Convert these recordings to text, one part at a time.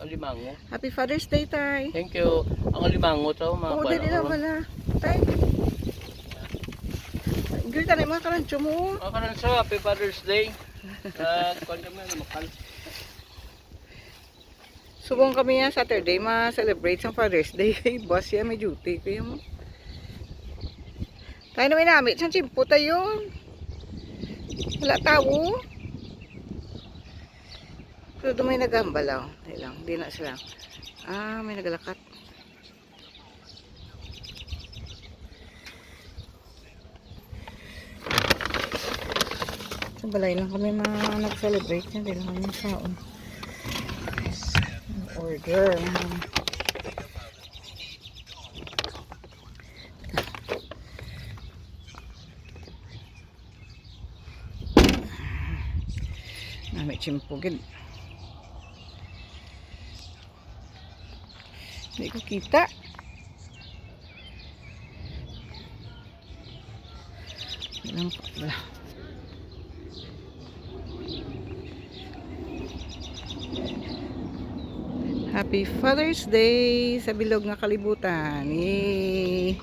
alimango. Happy Father's Day, tay. Thank you. Ang alimango to, mga Oo, dali na wala. Tay. Girl, tanay mga karancho mo. Mga kanan sa Happy Father's Day. Kung kami na makal. Subong kami yan Saturday, ma-celebrate sa Father's Day. Boss yan, may duty. Kaya mo. Tayo na may namit. Saan simpo tayo? Wala tao. Pero doon may nagambalaw. Tayo lang, hindi na sila. Ah, may nagalakat. Sa balay lang kami nag-celebrate. Hindi lang kami saon. Order. May chimpugin. Hindi ko kita. Ilang pa pala. Happy Father's Day sa bilog nga kalibutan. Yay!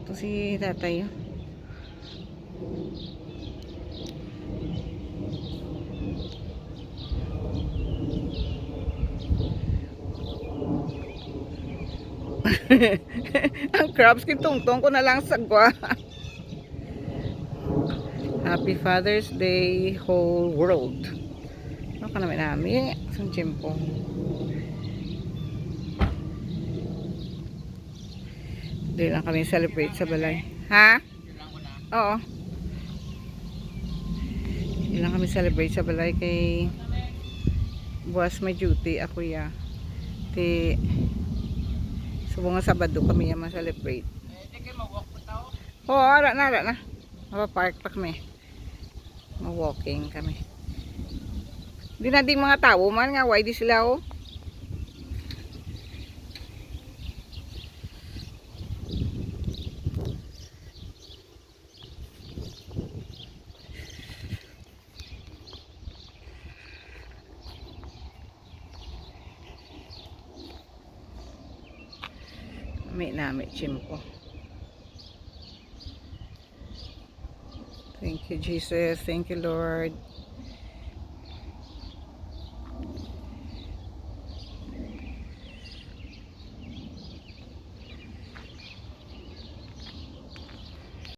Ito si tatay. Ang crabs kitungtong ko na lang sagwa. Happy Father's Day whole world. Ano ka namin namin? Isang tiyempo. Hindi lang kami celebrate sa balay. Ha? Oo. Hindi lang kami celebrate sa balay kay buwas may duty ako ya. Ti subong nga Sabado kami ya ma-celebrate. Oo, ara na. Mapapark pa kami. Ma-walking kami. Di na ding mga tao man nga, why di sila oh. Nami chimpo. Thank you, Jesus. Thank you, Lord.